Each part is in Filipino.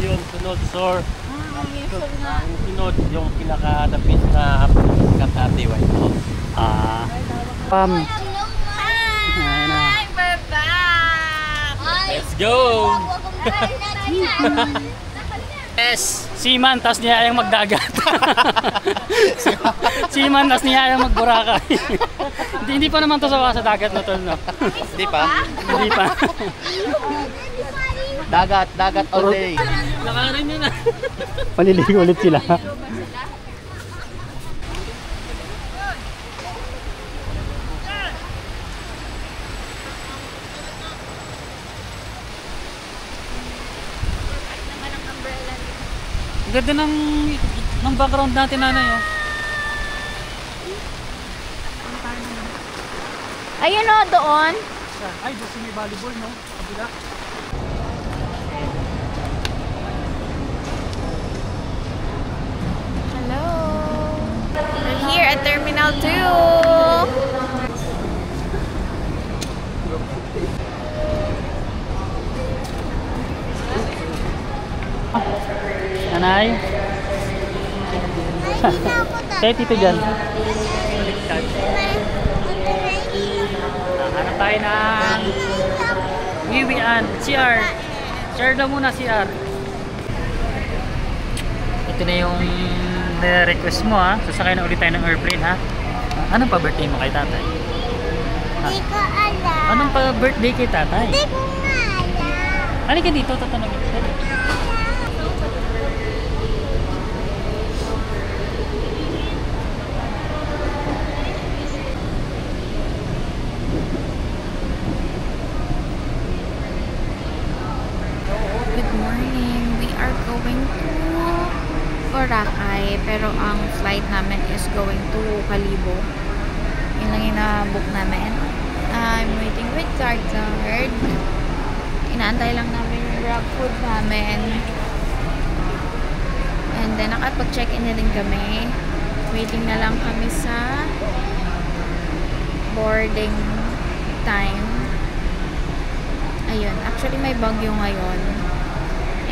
Yung sunod, sir. Yung sunod, yung pinaka-tapis na Makati White House. Ayan na. Let's go! Yes! Seaman, tas niya ayang magdagat. Seaman, tas niya ayang magburakay. Hindi pa naman to sa dagat na to, no? Hindi pa? Hindi pa. Dagat all day. Nakarin nyo na. Paliligo ulit sila. Ang ganda ng background natin, nanay, oh. Ayun o, doon. Ay, doon may volleyball, no? Kabila. Hello. We're here at Terminal 2. Nanay? Kaya tito dyan. Hanap tayo ng wiwian. CR. Share daw muna CR. Ito na yung request mo, ha. Sasakay na ulit tayo ng airplane, ha. Anong pa birthday mo kay tatay? Hindi ko alam. Anong pa birthday kay tatay? Hindi ko nga alam. Halika dito, tatanungin kita. Good morning. We are going to Boracay, pero ang flight namin is going to Calibo. Yun lang yung na-book namin. I'm waiting with card. Inaantay lang namin yung grab food namin. And then nakapag-check-in na din kami. Waiting na lang kami sa boarding time. Ayun, actually may bagyo ngayon.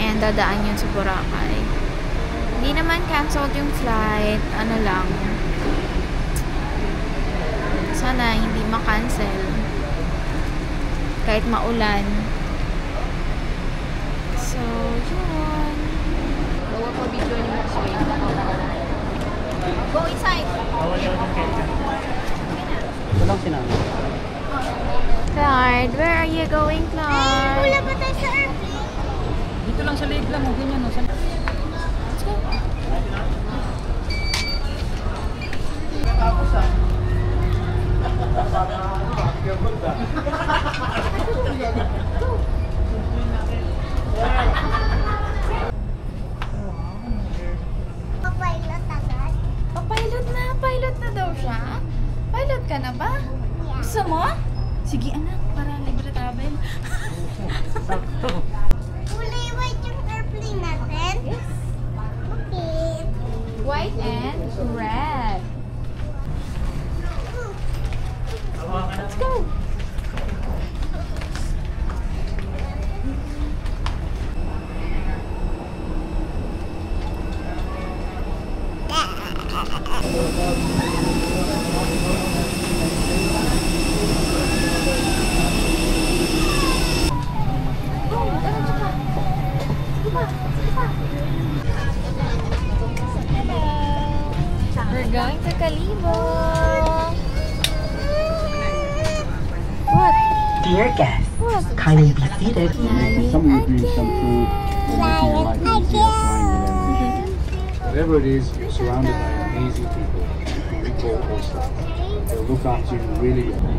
And dadaan yun sa Boracay. Hindi naman canceled yung flight. Ano lang. Sana hindi ma-cancel. Kahit maulan. So, yun. Bawa po video niyo mo sa Go inside! Bawal daw ng ketchup. Ito lang sinabi. Claude, where are you going, Claude? Wala pa tayo sa airplane. Dito lang sa leg lang, oh, ganyan, no? Let's go. Papilot agad. Pilot na daw siya. Pilot ka na ba? Yeah. Gusto mo? Sige anak, para libre travel. Kulay white yung airplane natin? Yes. Okay. White and red. Let's go. We're going to Calibo. What? Dear guests, What? kindly be seated. Some of you drink some food, Fly it again. whatever it is, you're surrounded by amazing people. People also. They'll look after you really well.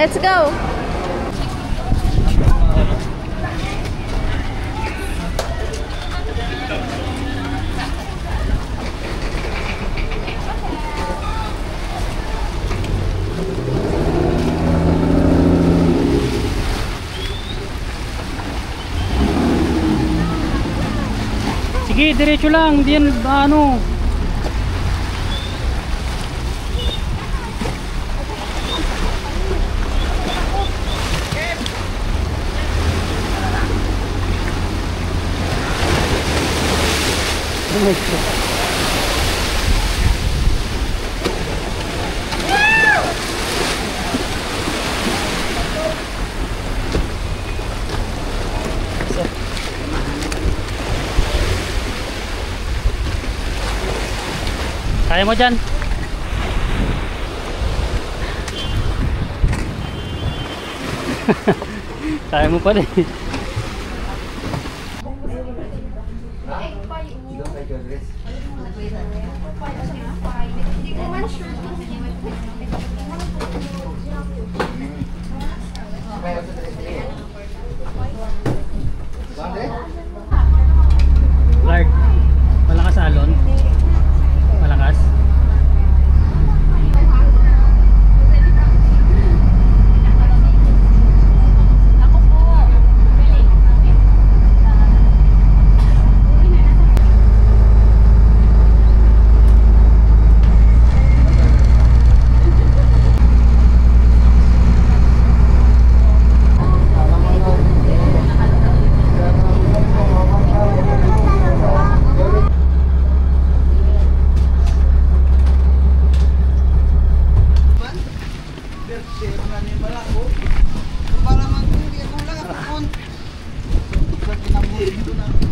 Let's go! Sige, diretso lang. Hindi yan, ano. Kaya mo dyan? Kaya mo pa rin. Clark, malakas alon? Malakas?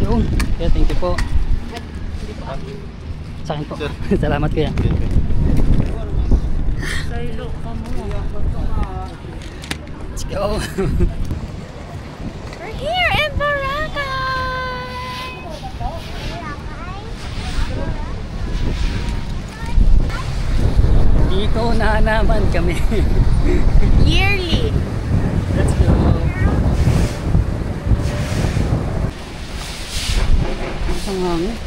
Yun. Kaya thank you po. Sa akin po. Salamat kuya. Let's go. We're here in Boracay! Dito na naman kami. Yearly! Let's go. Ang hangin.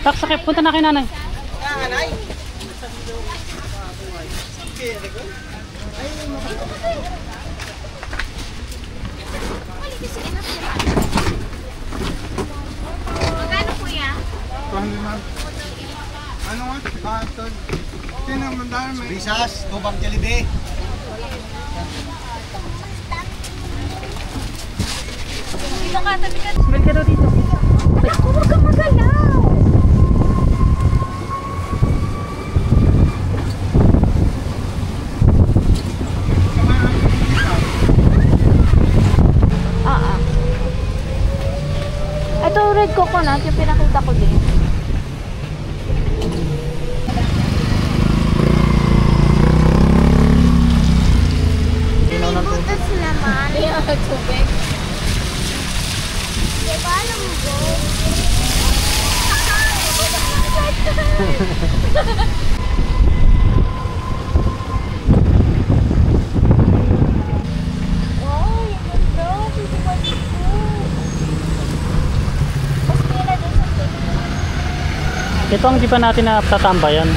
Tak, sakit. Punta na kay nanay. Magkano kuya? Ano nga? Sino ang mandaan may... Bisas, Tubang Jollibee. Dito ka, tabi ka. Smell ka daw dito. Ako, huwag kang magalaw! Ito red coconut, yung pinakita ko din. May butas naman. Hindi ako tubig. Diba alam mo? Wow, yung ganda. Pwede ba dito? Mas pila din sa station. Ito ang di pa natin natatambayan.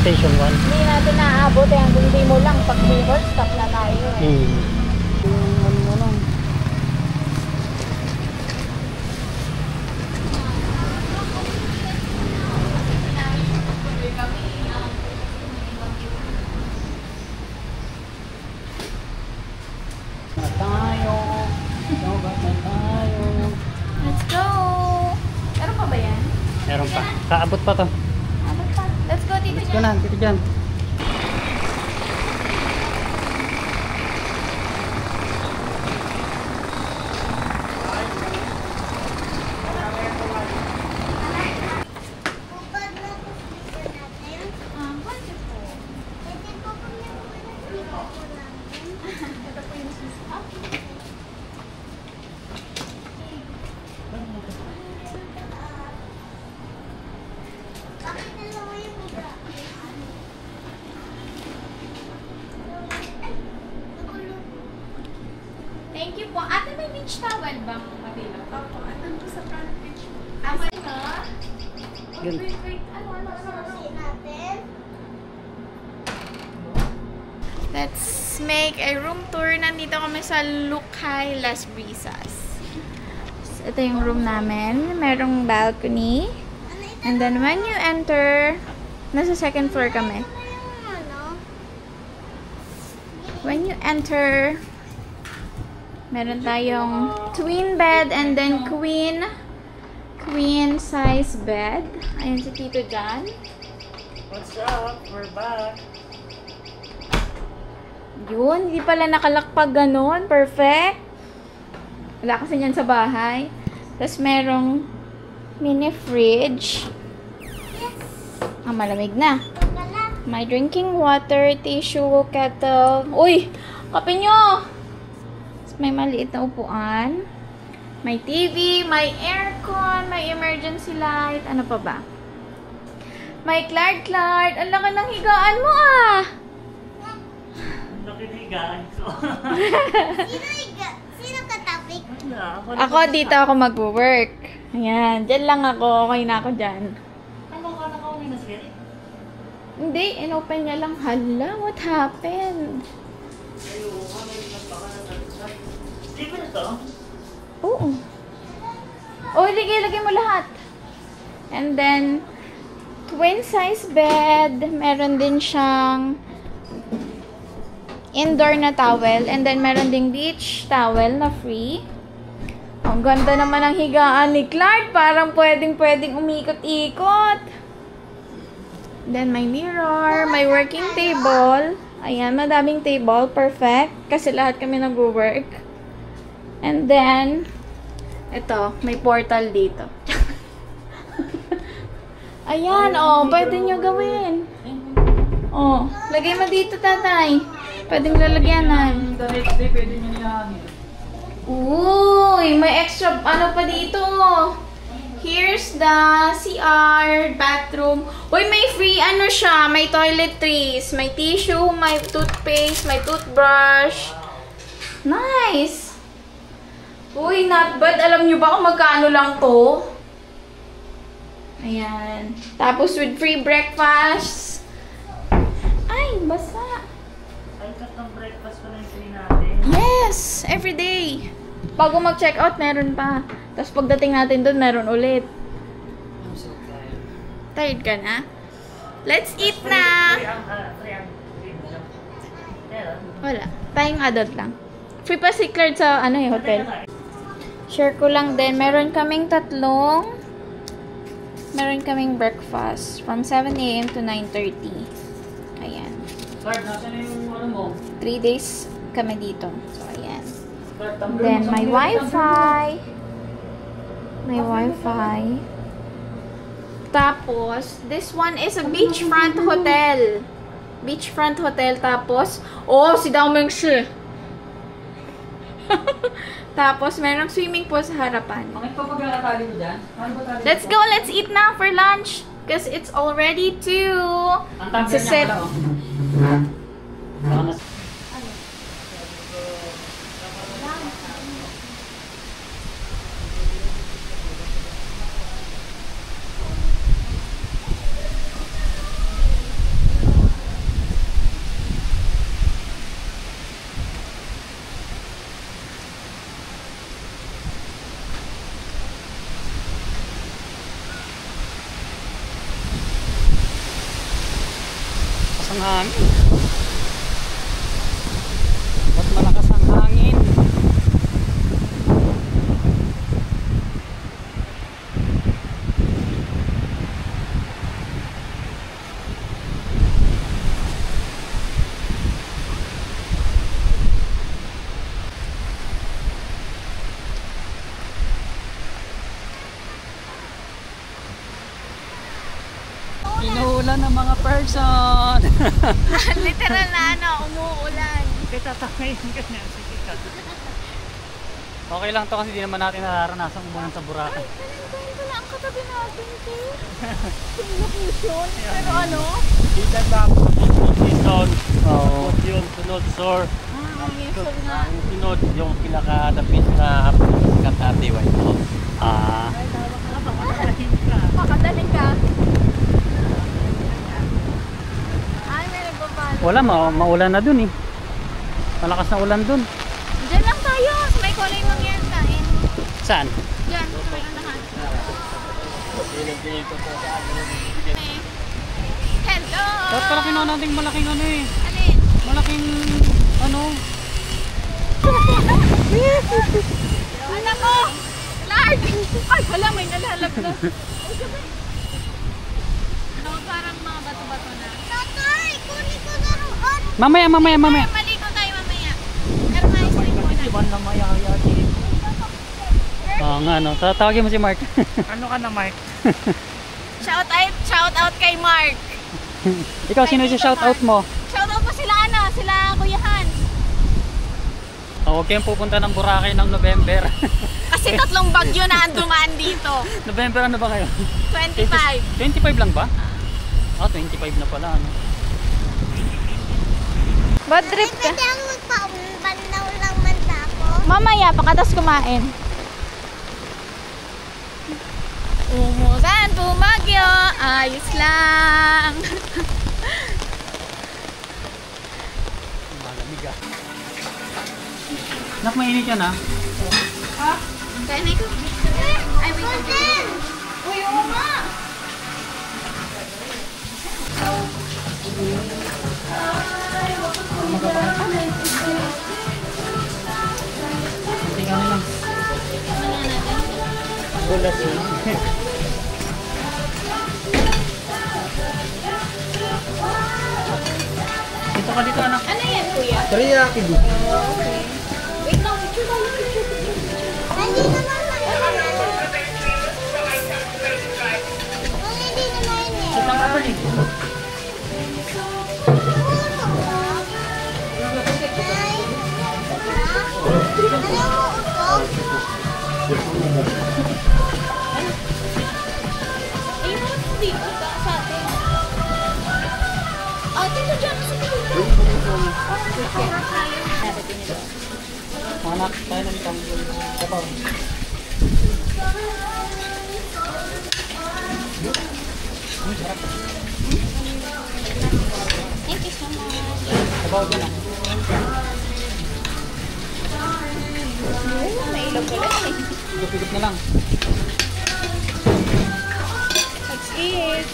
Station 1. Hindi natin naaabot eh. Hanggang hindi mo lang. Pag may horse, stop na tayo eh. Let's go! Meron pa ba yan? Meron pa. Kaabot pa to. Abot pa. Let's go, Tito Let's go na. Dito dyan. beach towel bang available? Opo, andun po sa front page mo. Tama na? Gan- Wait. Ano natin? Let's make a room tour. Nandito kami sa Lucay Las Brisas. So, ito yung room namin. Merong balcony. And then when you enter, nasa second floor kami. When you enter, meron tayong twin bed and then queen size bed. Ayan si Tito John. What's up? We're back. Yun, hindi pala nakalakpag ganun. Perfect. Wala kasi yan sa bahay. Tapos merong mini fridge. Malamig na. May drinking water, tissue, kettle. Uy! Kape nyo! May maliit na upuan. May TV, may aircon, may emergency light. Ano pa ba? May Clark. Ang laki ng higaan mo ah! Nakinigaan ko. Sino katapik? Ako dito ako mag-work. Ayan, dyan lang ako. Okay na ako dyan. Ano ka nakauwi na siya? Hindi, inopen niya lang. Hala, what happened? Di ba na to? Oo. Oh, lagay mo lahat. And then, twin size bed. Meron din siyang indoor na towel. And then, meron ding beach towel na free. Ang ganda naman ng higaan ni Clark. Parang pwedeng umikot-ikot. Then, may mirror. May working table. Ayan, madaming table. Perfect. Kasi lahat kami nag-work. And then, ito, may portal dito. Ayan, oh, pwede nyo gawin. Oh, lagay mo dito, tatay. Pwedeng lalagyanan. The next day, pwede nyo nilahangin. Uy, may extra, ano pa dito. Here's the CR, bathroom. Uy, may free, ano siya, may toiletries, may tissue, may toothpaste, may toothbrush. Nice! Uy, not bad. Alam nyo ba kung magkano lang to? Ayan. Tapos with free breakfast. Ay, basa. Ay, cut ng breakfast pa na yung free natin. Yes! Every day. Bago mag-check out, meron pa. Tapos pagdating natin doon, meron ulit. I'm so tired. Tired ka na? Let's eat na! Wala. Tayong adult lang. Free pa si Claire sa hotel. Share ko lang din. Meron kaming breakfast from 7 a.m. to 9:30. Ayan. Card, nasa na yung ano mo? 3 days kami dito. So, ayan. Card, tumbler Then, mo sa may buhay, wifi. May wifi. Tapos, this one is a beachfront hotel. Beachfront hotel. Tapos, oh, si Dao Meng Shi. Tapos, merong swimming pool sa harapan. Bakit pa pagkakatali mo dyan? Ano ba tali Let's mo? go! Let's eat now for lunch. Because it's already 2. Ang tumbler It's a set. niya pala, oh. Baka nas- Ang hangin. Mas malakas ang hangin. Inuulan ng mga person. Literal na umuulan. Kaya tatakayin ka na. Sige ka. Okay lang to kasi di naman natin nararanasan umulan sa Boracay. Ganun pala ang katabi natin, Kay. Location. Pero ano? Dito lang sa Season. Oo. Yun, sunod, sir. Ang sunod, yung pinaka-tapis na sikat na White House. Ah, Pakadaling ka. Ay, may nagbabalo. wala, maulan na dun eh. Malakas na ulan dun. Diyan lang tayo. Sa may kulay mong yan kain. Saan? Diyan, sa may unahan. Hello! Dapat pala kinuha natin malaking ano eh. Alin? Malaking ano. Anak ko! Clark! Ay, wala, may nalalaglag. No, parang mga bato-bato na. Tatay, kunin ko na roon. Mamaya. Maligo tayo mamaya. Pero nice rin muna. Oo nga no. Tawagin mo si Mark. Ano ka na, Mike? Shout out kay Mark. Ikaw, sino si shout out mo? Shout out pa sila sila Kuya Hans. Huwag kayong pupunta ng Boracay ng November. Kasi 3 bagyo na ang dumaan dito. November ano ba kayo? 25. 25 lang ba? Ah, 25 na pala ano. Bad trip ka. Pwede ang magpa-bandaw lang man ako. Mamaya, pakatas kumain. Umusan, bumagyo, ayos lang. Malamig ah. Nak, mainit yan ah. Kaya na ikaw. Ay, wait lang. Uy, oo nga. Tingnan nyo lang. Bulas eh. Dito ka dito anak. Ano yan, kuya? Teriyaki di. Wait lang, Hindi naman mainit. Kung hindi na mainit. Kitang kapal eh. Eh, mo dito sa atin. Ah, dito dyan sa Anak, tayo ng kapaw. Thank you so much. Kapaw dyan ah. May ilog pala eh. Pigit na lang. Let's eat.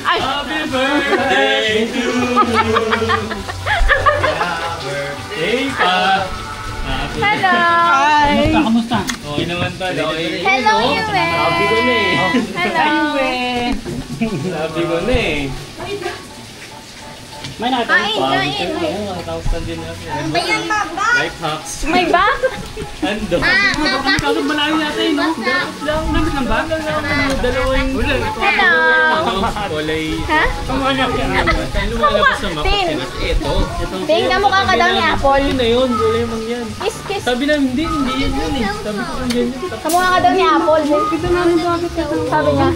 Ay! Happy birthday to you! Birthday pa! Hello! Kamusta? Okay naman to. Hello, Yue! Sabi ko na eh. Hello! Sabi ko na eh. May nakita Kain, kain! Nakakausan din natin. Life hacks. May ba? Ando. Ikaw malayo natin no? Namis lang ba? Dalawang ulan. Hello! Kulay. Ha? Kaya lumalabas sa mapa. Tin. Ito. Ting, kamukha ka daw ni Apple. Yun na yun. Kulay mang yan. Kiss, kiss. Sabi na hindi yun yun eh. Sabi ko kung yan yun. Kamukha ka daw ni Apple. Kita namin bakit. Sabi niya.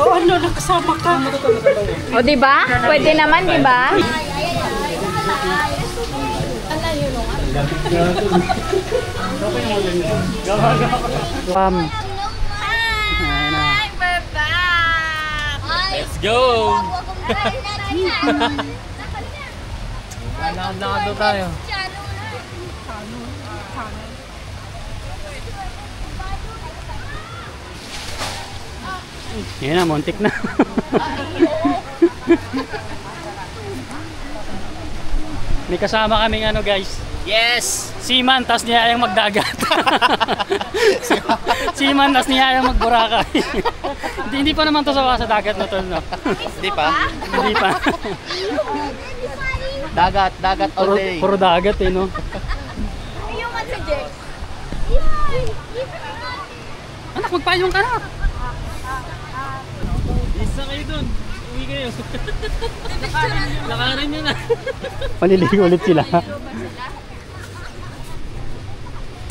Oo, ano, nakasama ka. O, diba? Pwede naman, diba? Ayan na. Hi, we're back! Let's go! Lakad-lakad daw tayo. Yan na, muntik na. May kasama kaming ano guys. Yes! Seaman, tas niyayang magdagat. Seaman, tas niyayang magburakay. Hindi pa naman to sa dagat na to, no? Hindi pa? Hindi pa. Dagat all day. Puro dagat eh, no? Yung man si Jex. Anak, magpayong ka na. Isa kayo dun. Uwi kayo. Lakarin nyo na. Paliligo ulit sila.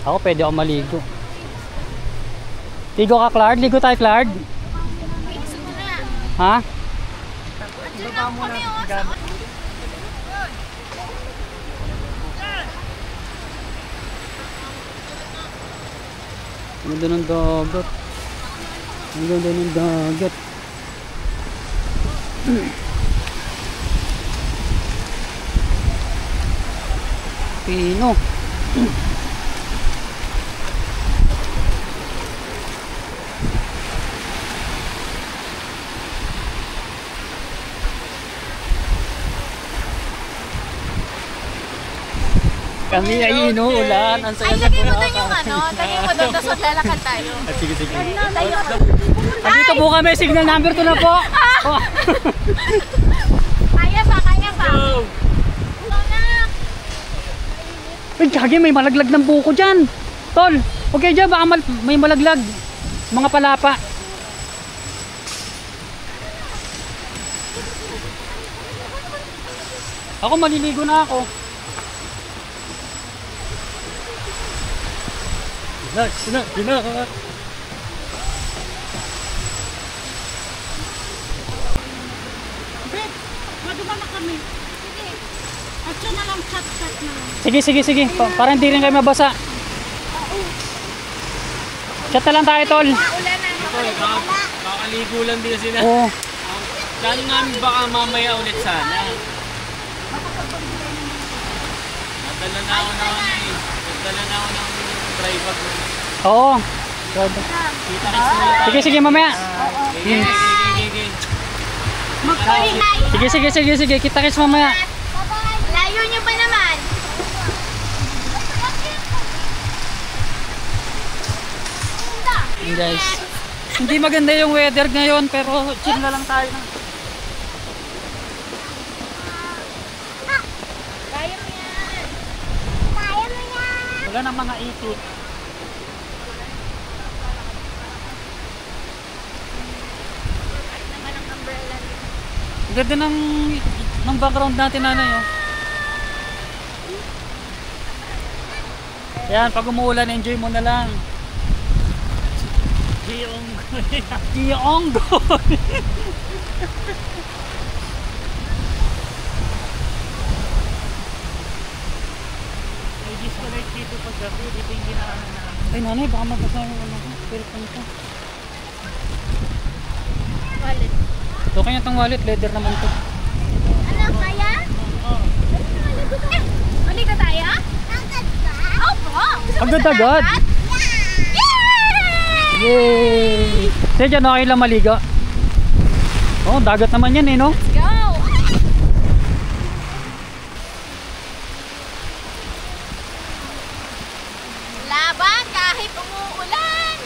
Ako pwede ako maligo. Ligo ka, Claude? Ligo tayo, Claude? Ha? Ang ganda ng dagat. Ang ganda ng dagat. Pino. Kami ay inuulan. Ang saya sa Lagay mo doon yung ano, lagay mo doon, tapos lalakad tayo. Sige, sige. Tayo. Andito po kami, signal number 2 na po. Oh. Kaya pa, kaya pa. Uy, kagi, may malaglag ng buko dyan. Tol, okay dyan, baka may malaglag. Mga palapa. Ako, maliligo na ako. Gina. Maduma na kami. Sige. At siya na lang chat na lang. Sige. Para hindi rin kayo mabasa. Chat na lang tayo, tol. Kakaligo lang din sila. Oo. Plano namin baka mamaya ulit sana. Nadala na ako ng dry bag. Oo. Kita Sige, mamaya. Sige. Kita-kits mamaya. Layo niyo pa naman. Yun, guys. Hindi maganda yung weather ngayon, pero chill na lang tayo. Kaya mo yan. Wala nang mga ipit. Ang ganda ng background natin, nanay, oh. Yan, pag umuulan, enjoy mo na lang. Giyonggoy. May disconnect dito pag gabi, dito yung ginaanan namin. Ay, nanay, baka magbasa yung ano ko. Cellphone ko. Wallet. So, kanya itong wallet, leather naman to. Ano, kaya? Mali ka tayo? Agad ba? Opo. Agad-agad. Yay! Sige, dyan, okay lang maligo. Oh, dagat naman yan, eh, no? Let's go! Laban kahit umuulan!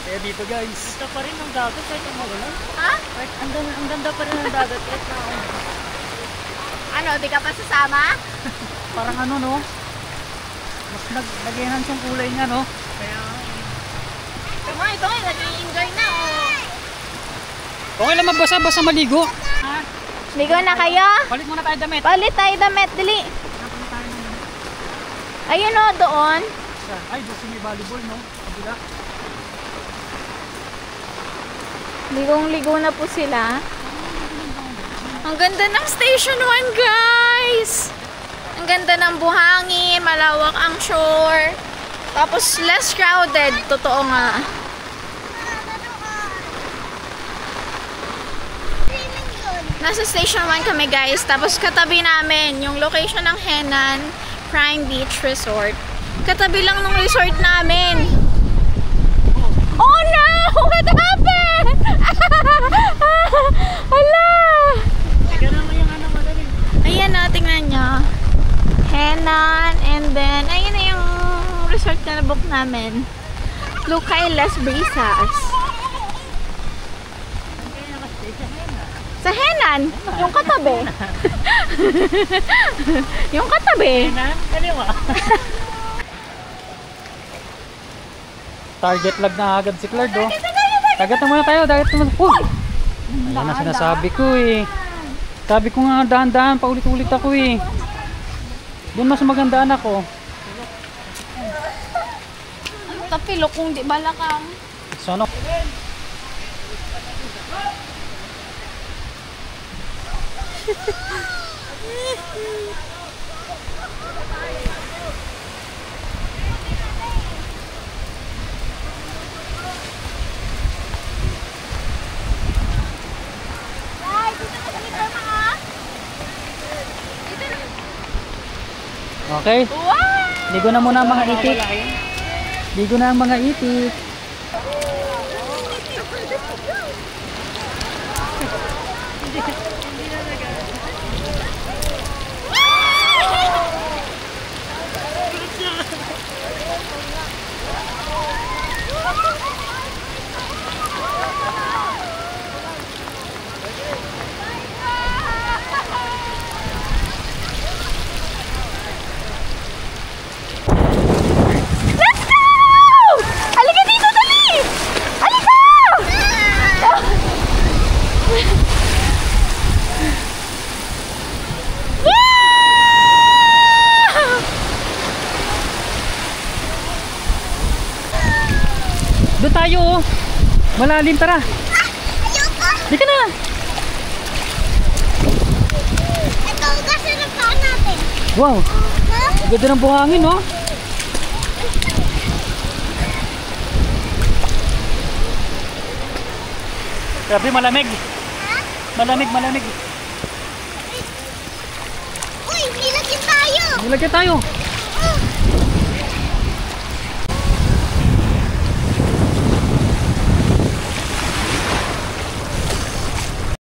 Kaya dito, guys. Gusto pa rin ng dagat kahit umuulan. Ha? Ang ganda pa rin ng dagat kahit na Ano, di ka pa sasama? Parang ano, no? Mas nag-enhance yung kulay niya, no? Ito nga, nag-i-enjoy na, oh. Okay lang magbasa-basa maligo. Ligo na kayo? Palit muna tayo damit. Palit tayo damit, dali. Ayun, oh, doon. Ay, doon may volleyball, no? Kabila. Ligong-ligo na po sila. Ang ganda ng Station 1, guys! Ang ganda ng buhangin, malawak ang shore. Tapos less crowded, totoo nga. Nasa Station 1 kami, guys. Tapos katabi namin yung location ng Henan Prime Beach Resort. Katabi lang ng resort namin. Oh no! What happened? Hala! Ayan na, tingnan nyo. Henan, and then, ayun na yung resort na nabook namin. Lucay Las Brisas. Sa Henan, yung katabi. Yung katabi. Kaliwa. Target lag na agad si Claire, oh. Dagat na muna tayo, dagat na muna. Uy! Ayan na sinasabi ko, eh. Sabi ko nga, dahan-dahan, paulit-ulit ako, eh. Doon mas magandaan ako. Tapilok kung di balakang. So, ano? Okay? Ligo na muna ang mga itik. Ligo na ang mga itik. Halika dito, dali! Halika! Doon tayo oh. Malalim, tara. Di ka na. Ito, kasi ng paa natin. Wow. Ganda ng buhangin oh. Grabe, malamig. Malamig. Uy, nilagyan tayo. Nilagyan tayo. Oh,